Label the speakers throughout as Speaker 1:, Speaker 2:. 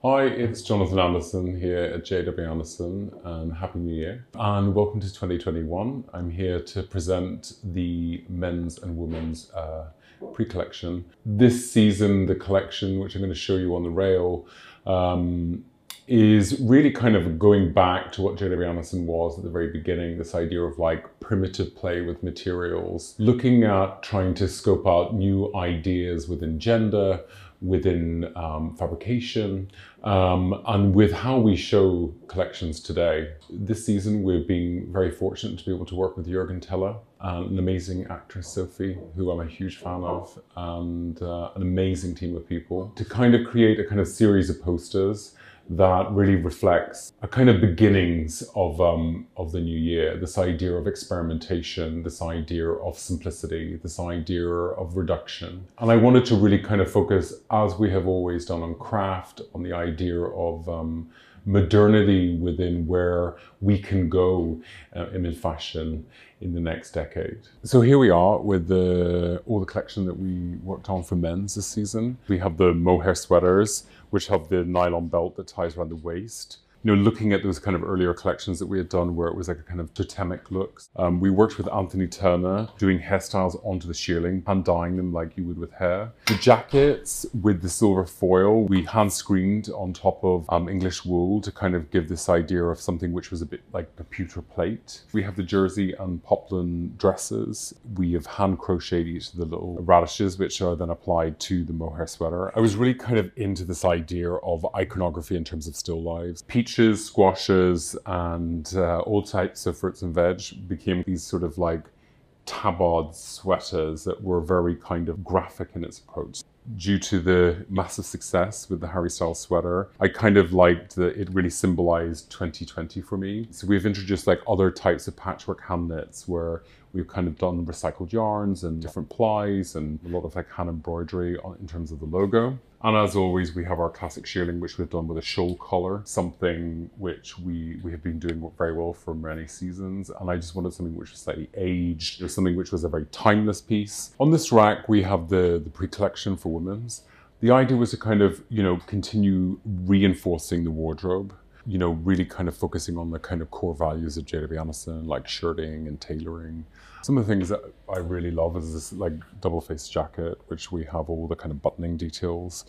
Speaker 1: Hi, it's Jonathan Anderson here at JW Anderson, and Happy New Year. And welcome to 2021. I'm here to present the men's and women's pre-collection. This season, the collection, which I'm going to show you on the rail, is really kind of going back to what JW Anderson was at the very beginning, this idea of like primitive play with materials, looking at trying to scope out new ideas within gender, within fabrication, and with how we show collections today. This season, we've been very fortunate to be able to work with Jürgen Teller, an amazing actress, Sophie, who I'm a huge fan of, and an amazing team of people, to kind of create a kind of series of posters that really reflects a kind of beginnings of the new year. This idea of experimentation, this idea of simplicity, this idea of reduction. And I wanted to really kind of focus, as we have always done, on craft, on the idea of modernity within where we can go in fashion in the next decade. So here we are with all the collection that we worked on for men's this season. We have the Mohair Sweaters, which have the nylon belt that ties around the waist. You know, looking at those kind of earlier collections that we had done where it was like a kind of totemic looks. We worked with Anthony Turner doing hairstyles onto the shearling, hand dyeing them like you would with hair. The jackets with the silver foil, we hand screened on top of English wool to kind of give this idea of something which was a bit like a pewter plate. We have the jersey and poplin dresses. We have hand crocheted each of the little radishes, which are then applied to the mohair sweater. I was really kind of into this idea of iconography in terms of still lives. Peaches, squashes, and all types of fruits and veg became these sort of like tabard sweaters that were very kind of graphic in its approach. Due to the massive success with the Harry Styles sweater, I kind of liked that it really symbolized 2020 for me. So we've introduced like other types of patchwork hand knits where we've kind of done recycled yarns and different plies and a lot of like hand embroidery in terms of the logo. And as always, we have our classic shearling, which we've done with a shoal collar, something which we have been doing very well for many seasons. And I just wanted something which was slightly aged, or something which was a very timeless piece. On this rack, we have the pre-collection for women's. The idea was to kind of, you know, continue reinforcing the wardrobe, you know, really kind of focusing on the kind of core values of JW Anderson, like shirting and tailoring. Some of the things that I really love is this like double-faced jacket, which we have all the kind of buttoning details.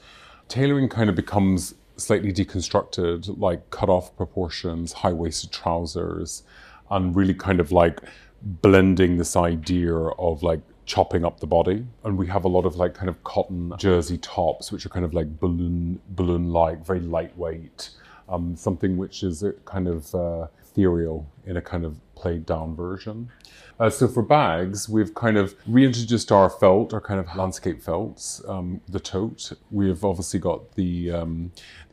Speaker 1: Tailoring kind of becomes slightly deconstructed, like cut-off proportions, high-waisted trousers, and really kind of like blending this idea of like chopping up the body. And we have a lot of like kind of cotton jersey tops, which are kind of like balloon-like, very lightweight. Something which is a kind of ethereal in a kind of played down version. So for bags, we've kind of reintroduced our felt, our kind of landscape felts, the tote. We've obviously got the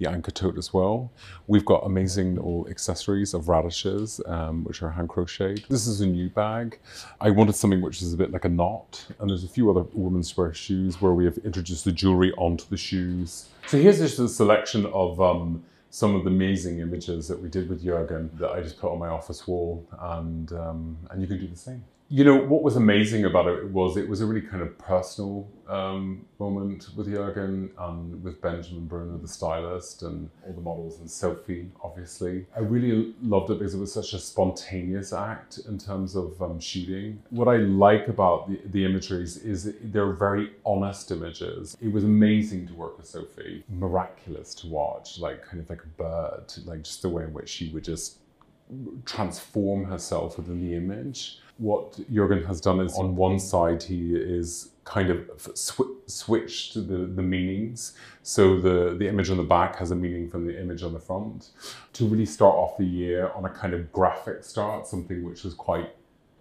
Speaker 1: anchor tote as well. We've got amazing little accessories of radishes, which are hand crocheted. This is a new bag. I wanted something which is a bit like a knot. And there's a few other women's wear shoes where we have introduced the jewelry onto the shoes. So here's just a selection of some of the amazing images that we did with Jürgen that I just put on my office wall, and you can do the same. You know, what was amazing about it was a really kind of personal moment with Jürgen and with Benjamin Bruno, the stylist, and all the models, and Sophie, obviously. I really loved it because it was such a spontaneous act in terms of shooting. What I like about the imageries is they're very honest images. It was amazing to work with Sophie. Miraculous to watch, like kind of like a bird, like just the way in which she would just transform herself within the image. What Jürgen has done is on one side he is kind of switched the meanings. So the image on the back has a meaning from the image on the front. To really start off the year on a kind of graphic start, something which was quite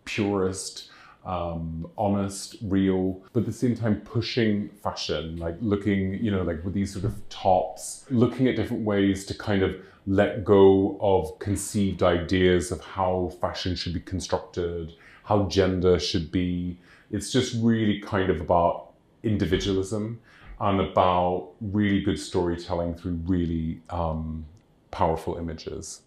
Speaker 1: purist, honest, real, but at the same time pushing fashion, like looking, you know, like with these sort of tops, looking at different ways to kind of let go of conceived ideas of how fashion should be constructed, how gender should be. It's just really kind of about individualism and about really good storytelling through really powerful images.